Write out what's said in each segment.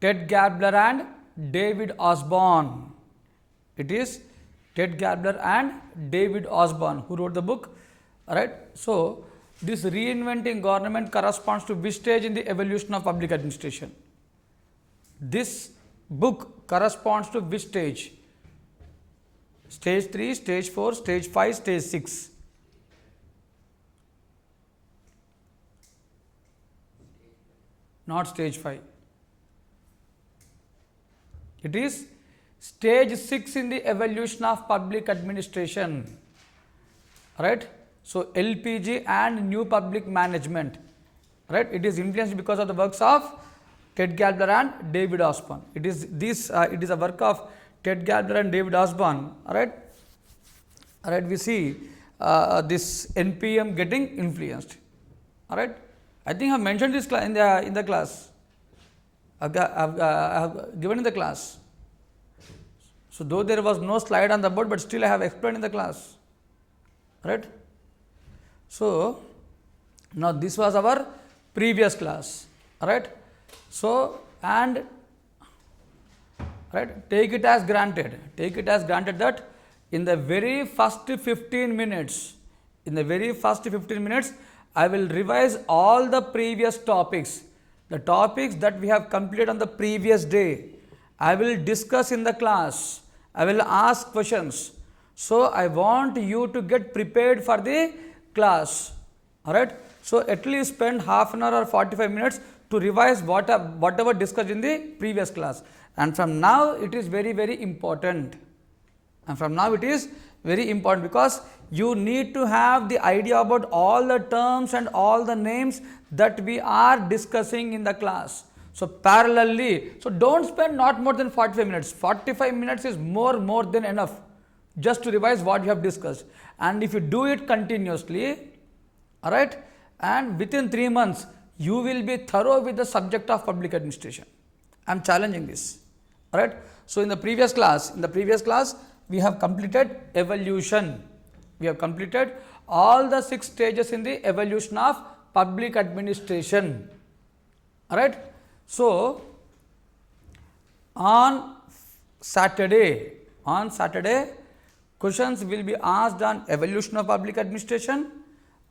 Ted Gabler and David Osborne. It is Ted Gabler and David Osborne who wrote the book. Alright. So, this reinventing government corresponds to which stage in the evolution of public administration? This book corresponds to which stage? Stage 3, stage 4, stage 5, stage 6. Not stage 5. It is stage 6 in the evolution of public administration. Right? So, LPG and new public management. Right? It is influenced because of the works of Ted Gabler and David Osborne. It is a work of Ted Gabler and David Osborne. Alright, we see this NPM getting influenced. Alright, I think I have mentioned this in the class. I have given in the class. So, though there was no slide on the board, but still I have explained in the class. Right. So, now this was our previous class. Right. So, and right, take it as granted that in the very first 15 minutes, I will revise all the previous topics, the topics that we have completed on the previous day. I will discuss in the class, I will ask questions. So, I want you to get prepared for the class. Alright. So, at least spend half an hour or 45 minutes to revise whatever discussed in the previous class. And from now it is very, very important. Because you need to have the idea about all the terms and all the names that we are discussing in the class. So, parallelly, so don't spend not more than 45 minutes. 45 minutes is more than enough just to revise what you have discussed. And if you do it continuously, alright, and within 3 months, you will be thorough with the subject of public administration. I am challenging this. Alright. So, in the previous class, we have completed evolution. We have completed all the 6 stages in the evolution of public administration. Alright. So, on Saturday, questions will be asked on evolution of public administration.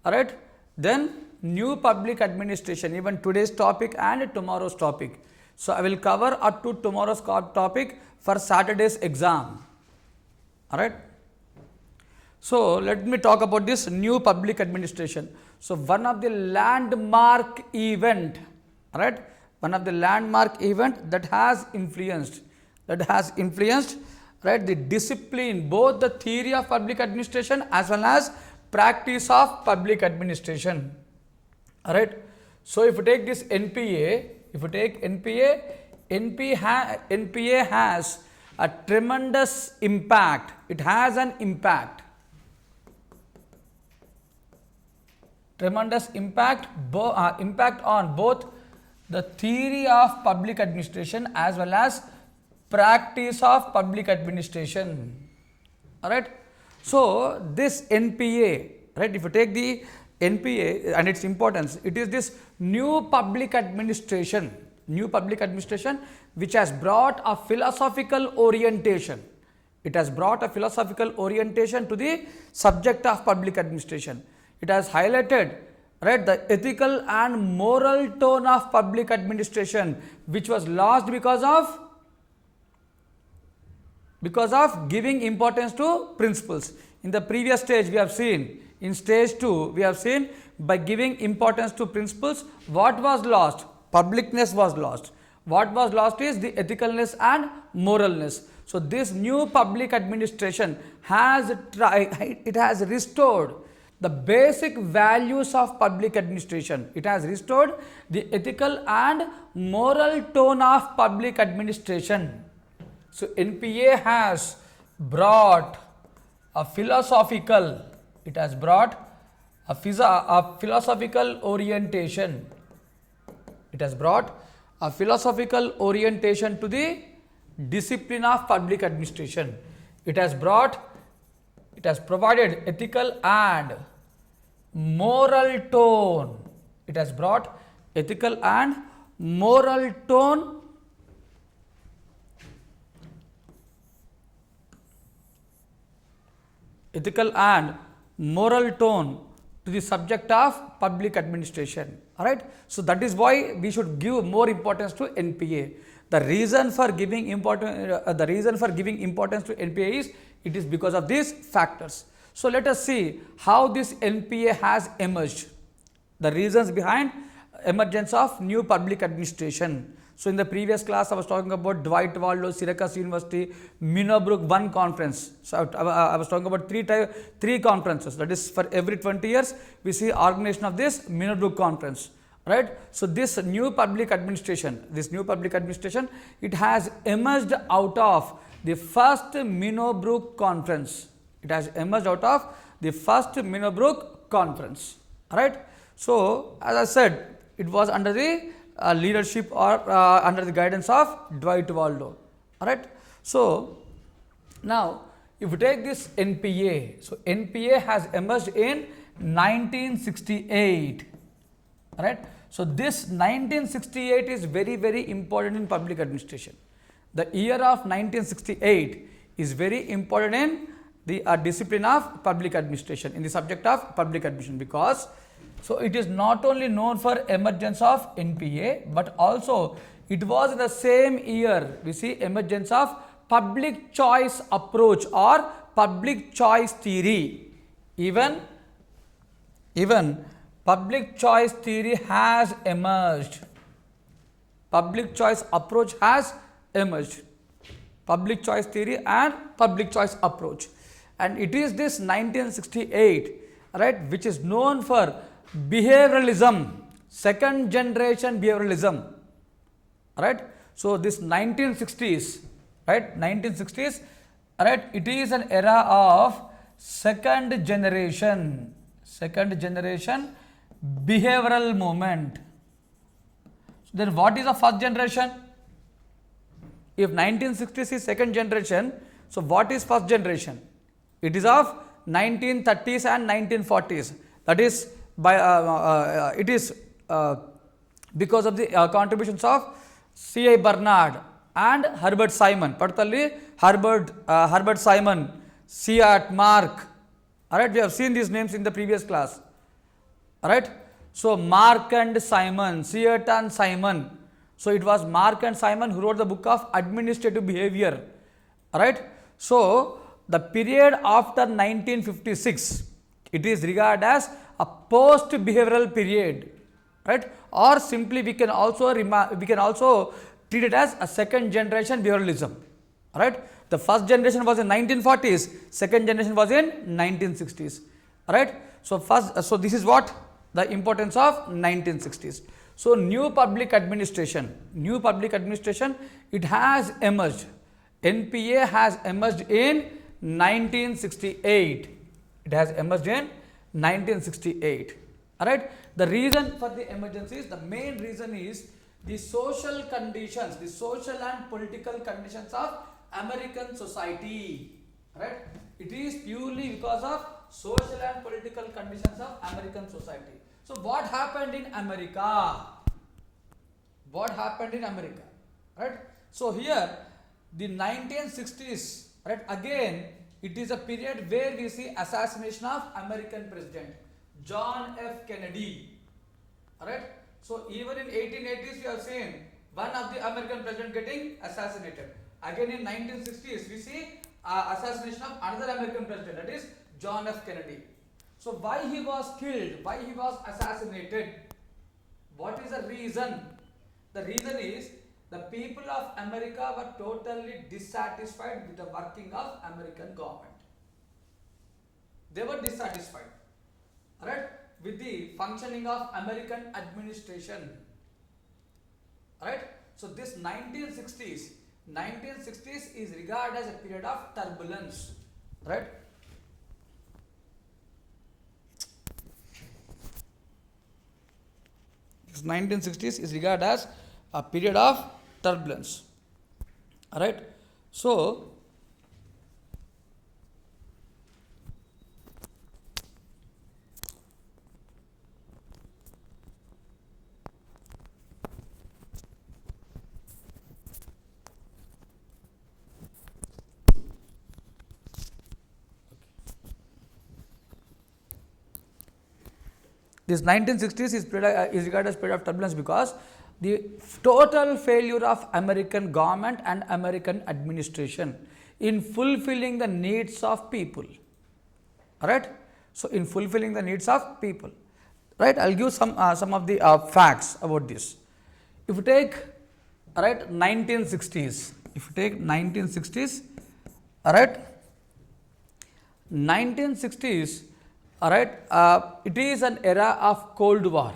Alright. Then new public administration, even today's topic and tomorrow's topic. So, I will cover up to tomorrow's topic for Saturday's exam. Alright. So, let me talk about this new public administration. So, one of the landmark event, alright, that has influenced, right, the discipline, both the theory of public administration as well as practice of public administration. Alright. So, if you take this NPA, NPA has a tremendous impact. It has an impact. Tremendous impact on both the theory of public administration as well as practice of public administration. Alright. So, this NPA, right, if you take the NPA and its importance, it is this new public administration which has brought a philosophical orientation. It has brought a philosophical orientation to the subject of public administration. It has highlighted, right, the ethical and moral tone of public administration, which was lost because of giving importance to principles. In the previous stage we have seen, in stage 2 we have seen, by giving importance to principles, what was lost? Publicness was lost. What was lost is the ethicalness and moralness. So, this new public administration has restored the basic values of public administration. It has restored the ethical and moral tone of public administration. So, NPA has brought a philosophical, orientation. It has brought a philosophical orientation to the discipline of public administration. It has provided ethical and moral tone. It has brought ethical and moral tone ethical and moral tone to the subject of public administration. Alright, so that is why we should give more importance to NPA. The reason for giving importance to NPA is it is because of these factors. So let us see how this NPA has emerged. The reasons behind emergence of new public administration. So in the previous class, I was talking about Dwight Waldo, Syracuse University, Minnowbrook 1 conference. So I was talking about three conferences. That is, for every 20 years, we see organization of this Minnowbrook conference. Right? So this new public administration, it has emerged out of the first Minnowbrook conference. It has emerged out of the first Minnowbrook conference. Right? So as I said, it was under the leadership or under the guidance of Dwight Waldo. Alright. So now if we take this NPA, so NPA has emerged in 1968. Alright. So this 1968 is very, very important in public administration. The year of 1968 is very important in the discipline of public administration, in the subject of public administration, because so it is not only known for emergence of NPA, but also it was in the same year we see emergence of public choice approach or public choice theory. Even public choice theory has emerged. Public choice approach has emerged. Public choice theory and public choice approach. And it is this 1968, right, which is known for behavioralism, second generation behavioralism. Right. So this 1960s, right, it is an era of second generation behavioral movement. So then what is the first generation? If 1960s is second generation, so what is first generation? It is of 1930s and 1940s. That is by because of the contributions of C.I. Bernard and Herbert Simon, particularly Herbert Simon, Seat, Mark. Alright, we have seen these names in the previous class. Alright, so Mark and Simon, Seat and Simon. So it was Mark and Simon who wrote the book of administrative behavior. Alright, so the period after 1956, it is regarded as a post-behavioral period, right? Or simply we can also treat it as a second generation behavioralism, right? The first generation was in 1940s, second generation was in 1960s, right? So this is what the importance of 1960s. So new public administration, it has emerged. NPA has emerged in 1968. It has emerged in 1968. Alright. The reason for the emergence is, the main reason is the social conditions, the social and political conditions of American society. Right. It is purely because of social and political conditions of American society. So what happened in America? Right. So here the 1960s, right, again it is a period where we see assassination of American President John F. Kennedy. Alright. So even in 1880s we have seen one of the American president getting assassinated. Again in 1960s we see assassination of another American president, that is John F. Kennedy. So why he was killed? Why he was assassinated? What is the reason? The reason is the people of America were totally dissatisfied with the working of American government. They were dissatisfied, right, with the functioning of American administration. Right. So this 1960s is regarded as a period of turbulence. Right. This 1960s is regarded as a period of turbulence. Alright. So This 1960s is regarded as period of turbulence because the total failure of American government and American administration in fulfilling the needs of people. Alright, so in fulfilling the needs of people, right? I'll give some of the facts about this. If you take 1960s, if you take 1960s, alright, 1960s, alright, it is an era of Cold War.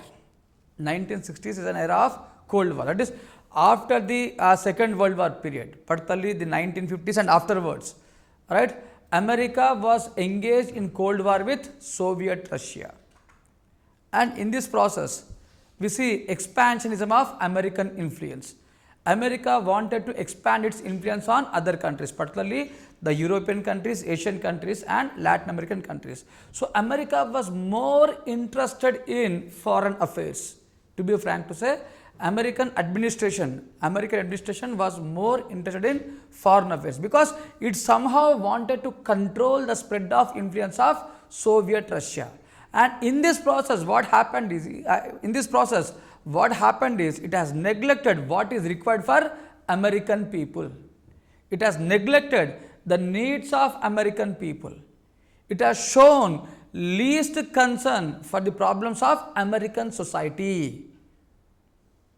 1960s is an era of Cold War. That is after the Second World War period, particularly the 1950s and afterwards. Alright, America was engaged in Cold War with Soviet Russia. And in this process, we see expansionism of American influence. America wanted to expand its influence on other countries, particularly the European countries, Asian countries and Latin American countries. So America was more interested in foreign affairs. To be frank to say, American administration was more interested in foreign affairs because it somehow wanted to control the spread of influence of Soviet Russia. And in this process, what happened is, it has neglected what is required for American people. It has neglected the needs of American people. It has shown least concern for the problems of American society.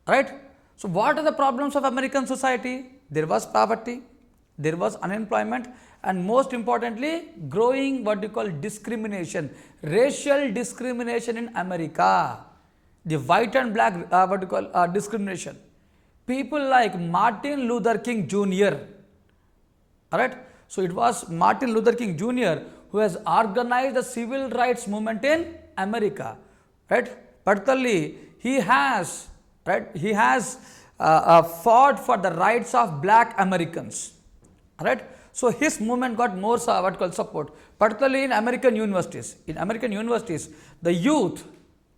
Right? So what are the problems of American society? There was poverty, there was unemployment, and most importantly, growing what you call discrimination, racial discrimination in America. The white and black discrimination. People like Martin Luther King Jr. Alright, so it was Martin Luther King Jr. who has organized the civil rights movement in America. Right, particularly he has fought for the rights of black Americans. Right, so his movement got more support, particularly in American universities. In American universities, the youth,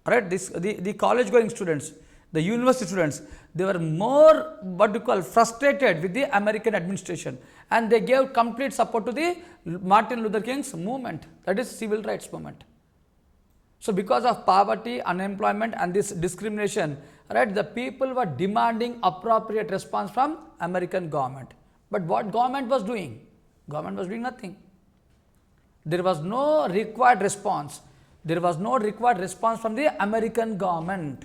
right, the college going students, the university students, they were more frustrated with the American administration, and they gave complete support to the Martin Luther King's movement, that is civil rights movement. So because of poverty, unemployment and this discrimination, right, the people were demanding appropriate response from American government. But what government was doing? Government was doing nothing. There was no required response. There was no required response from the American government.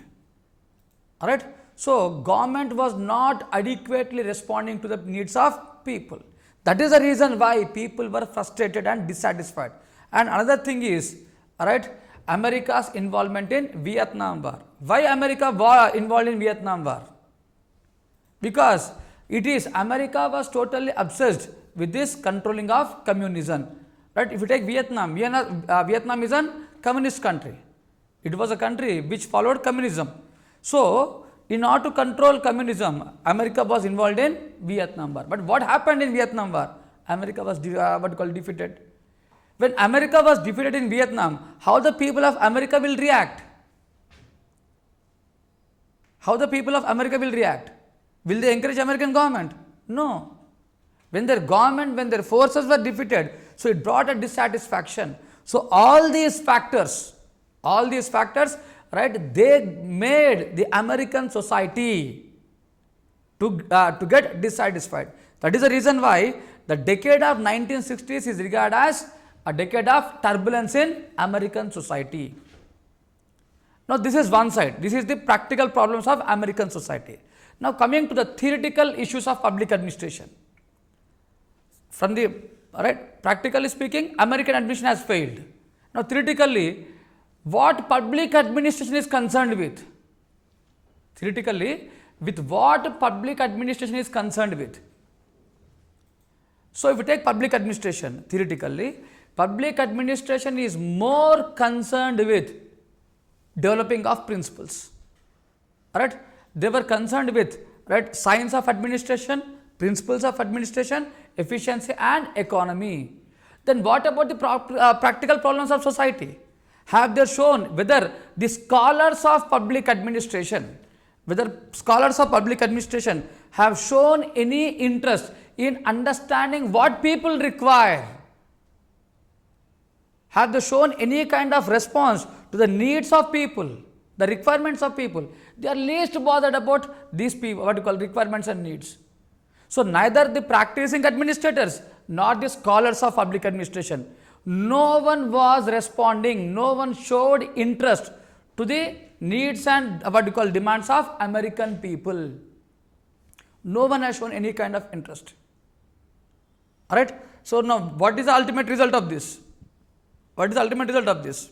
Alright, so government was not adequately responding to the needs of people. That is the reason why people were frustrated and dissatisfied. And another thing is, alright, America's involvement in Vietnam War. Why America was involved in Vietnam War? Because America was totally obsessed with this controlling of communism. Right? If you take Vietnam, Vietnam is a communist country. It was a country which followed communism. So, in order to control communism, America was involved in Vietnam War. But what happened in Vietnam War? America was defeated. When America was defeated in Vietnam, how the people of America will react? How the people of America will react? Will they encourage American government? No. When their forces were defeated, so it brought a dissatisfaction. So all these factors, right, they made the American society to get dissatisfied. That is the reason why the decade of 1960s is regarded as a decade of turbulence in American society. Now this is one side. This is the practical problems of American society. Now coming to the theoretical issues of public administration. From the, practically speaking, American administration has failed. Now theoretically, what public administration is concerned with? Theoretically, with what public administration is concerned with? So if you take public administration, theoretically, public administration is more concerned with developing of principles. Alright, they were concerned with science of administration, principles of administration, efficiency and economy. Then what about the practical problems of society? Have they shown whether the scholars of public administration, have shown any interest in understanding what people require? Have they shown any kind of response to the needs of people, the requirements of people. They are least bothered about these people, what you call requirements and needs. So neither the practicing administrators nor the scholars of public administration, no one was responding, no one showed interest to the needs and what you call demands of American people. No one has shown any kind of interest. Alright. So now what is the ultimate result of this? What is the ultimate result of this?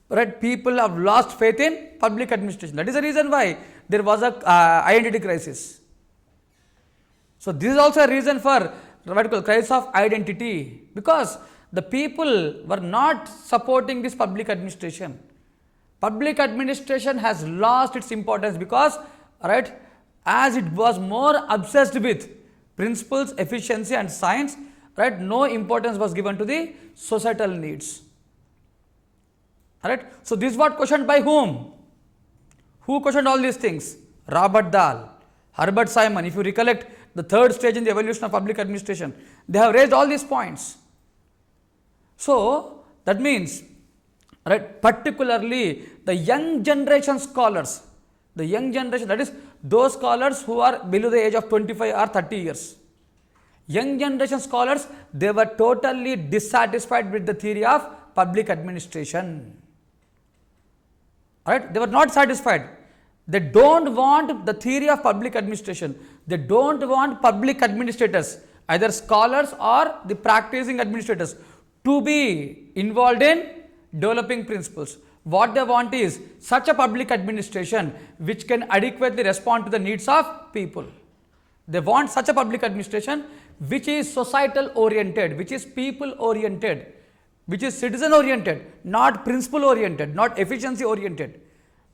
Right, people have lost faith in public administration. That is the reason why there was a identity crisis. So this is also a reason for what you call crisis of identity, because the people were not supporting this public administration. Public administration has lost its importance because, right, as it was more obsessed with principles, efficiency and science, right, no importance was given to the societal needs. Alright, so this was questioned by whom? Who questioned all these things? Robert Dahl, Herbert Simon. If you recollect the third stage in the evolution of public administration, they have raised all these points. So that means, right, particularly the young generation scholars, the young generation, that is those scholars who are below the age of 25 or 30 years. Young generation scholars, they were totally dissatisfied with the theory of public administration. Alright, they were not satisfied. They don't want the theory of public administration. They don't want public administrators, either scholars or the practicing administrators, to be involved in developing principles. What they want is such a public administration which can adequately respond to the needs of people. They want such a public administration which is societal oriented, which is people oriented, which is citizen oriented, not principle oriented, not efficiency oriented.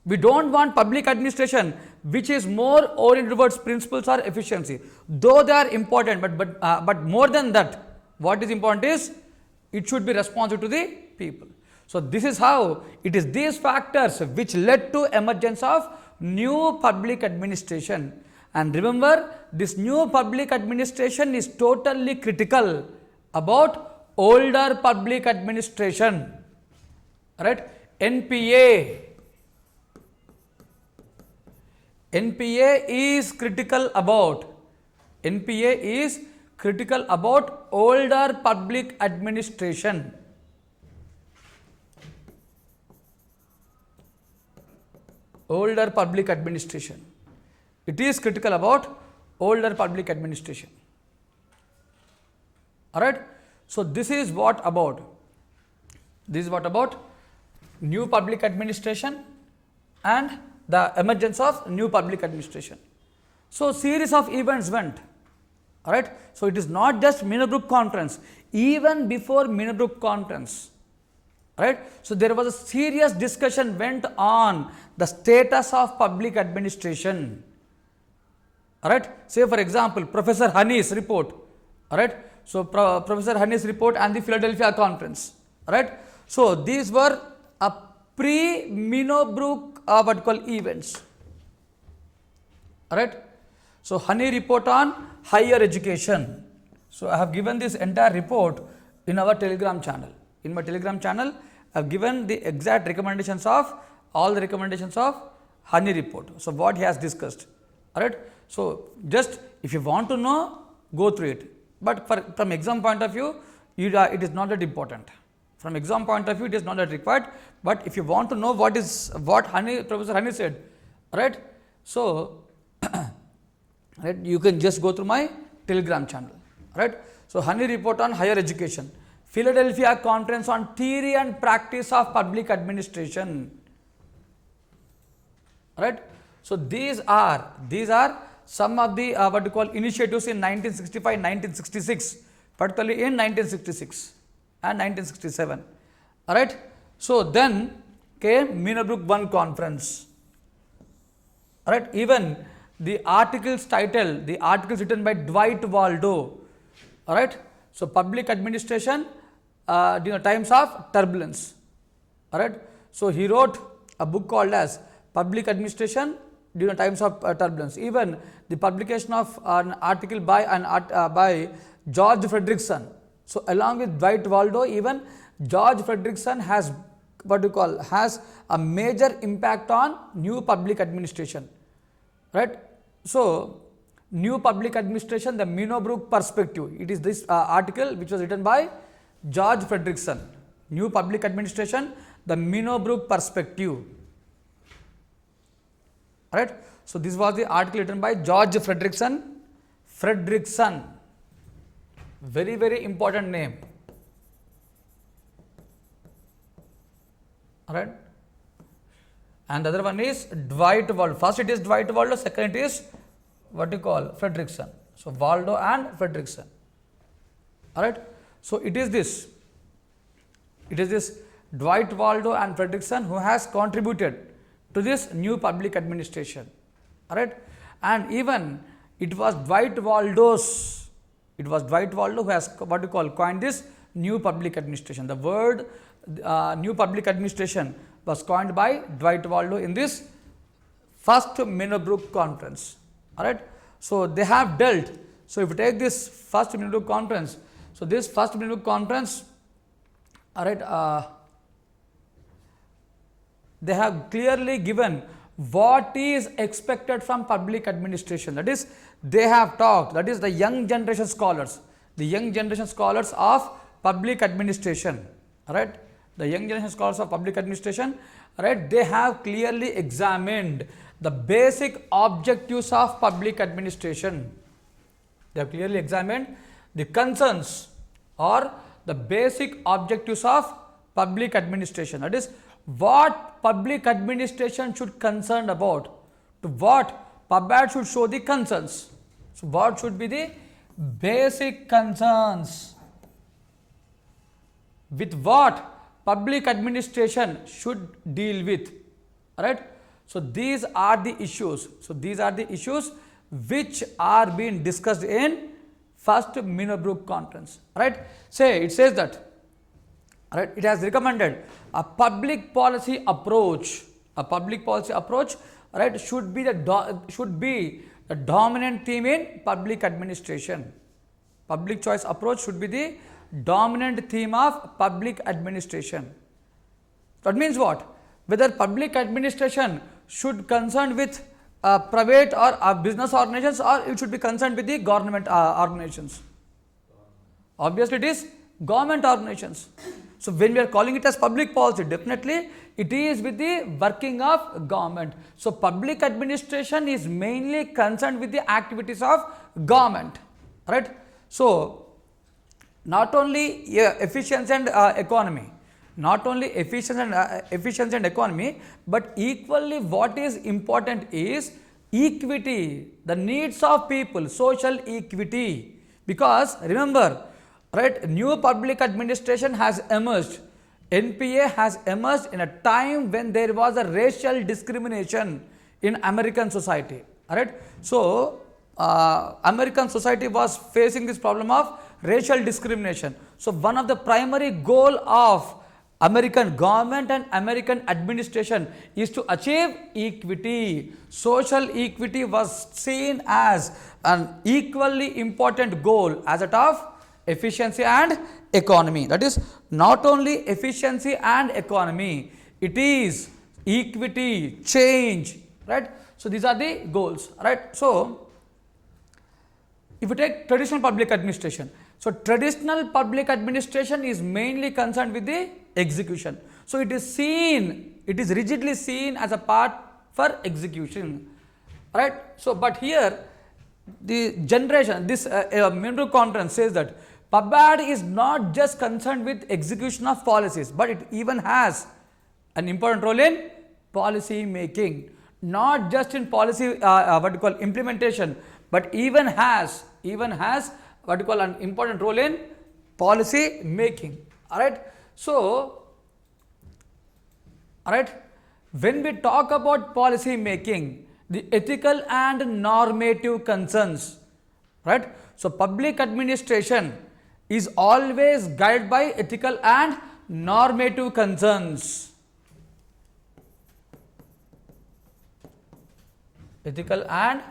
We don't want public administration which is more oriented towards principles or efficiency, though they are important, but more than that, what is important is it should be responsive to the people. So this is how it is these factors which led to emergence of new public administration. And remember, this new public administration is totally critical about older public administration. Right? NPA is critical about older public administration. Older public administration. It is critical about older public administration. Alright. So this is what about new public administration and the emergence of new public administration. So series of events went. Alright. So it is not just Minnebrook conference. Even before Minnebrook conference, right, so there was a serious discussion went on the status of public administration. Alright, say for example, Professor Honey's report. Alright, so Professor Honey's report and the Philadelphia conference. Alright, so these were a pre-Minnebrook events. Alright, so Honey report on higher education. So I have given this entire report in our Telegram channel. In my Telegram channel, I have given the exact recommendations of all the recommendations of Honey report. So what he has discussed. Alright, so just if you want to know, go through it. But from exam point of view, it is not that important. From exam point of view, it is not that required. But if you want to know what Professor Honey said, right? So right, you can just go through my Telegram channel. Right? So Honey report on higher education. Philadelphia conference on theory and practice of public administration. Right? So these are some of the initiatives in 1965, 1966, particularly in 1966 and 1967. Alright. So then came Minnebrook I conference. Alright. Even the articles written by Dwight Waldo. Alright. So public administration times of turbulence. Alright. So he wrote a book called as Public Administration During Times of Turbulence. Even the publication of an article by George Fredrickson. So along with Dwight Waldo, even George Fredrickson has what you call has a major impact on new public administration, right? So new public administration, the Minobrook perspective. It is this article which was written by George Fredrickson. New public administration, the Minobrook perspective. Right? So this was the article written by George Fredrickson. Fredrickson, very very important name. Alright, and the other one is Dwight Waldo. First it is Dwight Waldo, second it is what you call Fredrickson. So Waldo and Fredrickson. Alright, so it is this Dwight Waldo and Fredrickson who has contributed to this new public administration. Alright, and even it was Dwight Waldo who has what you call coined this new public administration. The word new public administration was coined by Dwight Waldo in this first Minobrook conference. Alright, so they have dealt. So if you take this first Minobrook conference, so this first Minobrook conference, alright, they have clearly given what is expected from public administration. That is, they have talked, that is the young generation scholars of public administration, right? The young generation scholars of public administration, right? They have clearly examined the basic objectives of public administration. They have clearly examined the concerns or the basic objectives of public administration. That is, what public administration should concern about, to what PubAd should show the concerns. So what should be the basic concerns with what public administration should deal with. Alright, so these are the issues. So these are the issues which are being discussed in first Minobrook conference. Alright, it says that, alright, it has recommended a public policy approach. A public policy approach, right, should be the dominant theme in public administration. Public choice approach should be the dominant theme of public administration. That means what? Whether public administration should concern with private or business organizations, or it should be concerned with the government organizations. Obviously it is government organizations. So when we are calling it as public policy, definitely it is with the working of government. So public administration is mainly concerned with the activities of government, right? So not only efficiency and economy, but equally what is important is equity, the needs of people, social equity. Because remember, right, new public administration has emerged. NPA has emerged in a time when there was a racial discrimination in American society. Alright, so American society was facing this problem of racial discrimination. So one of the primary goal of American government and American administration is to achieve equity. Social equity was seen as an equally important goal as that of efficiency and economy. That is, not only efficiency and economy, it is equity, change, right? So these are the goals, right? So if you take traditional public administration, so traditional public administration is mainly concerned with the execution. So it is rigidly seen as a part for execution, right? So but here the generation, this Minobrook conference says that PubAd is not just concerned with execution of policies, but it even has an important role in policy making. Not just in policy implementation, but even has what you call an important role in policy making. Alright, so when we talk about policy making, the ethical and normative concerns, right? So public administration is always guided by ethical and normative concerns. Ethical and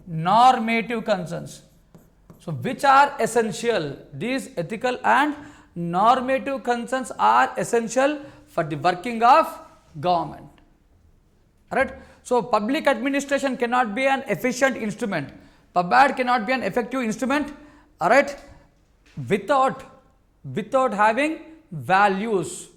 normative concerns. So which are essential? These ethical and normative concerns are essential for the working of government. Alright, so public administration cannot be an efficient instrument. PubAd cannot be an effective instrument, alright, without having values.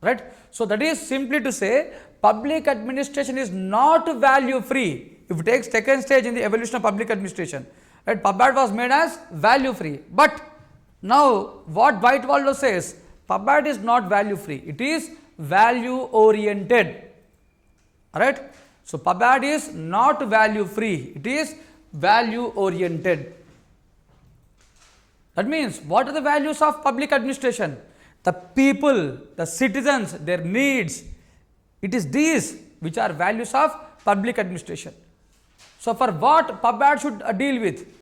Right? So that is simply to say public administration is not value free. If it takes second stage in the evolution of public administration, right? PubAd was made as value free. But now what Whitewaldo says, PubAd is not value free. It is value oriented. Alright? So PubAd is not value free. It is value oriented. That means what are the values of public administration? The people, the citizens, their needs. It is these which are values of public administration. So for what PubAd should deal with?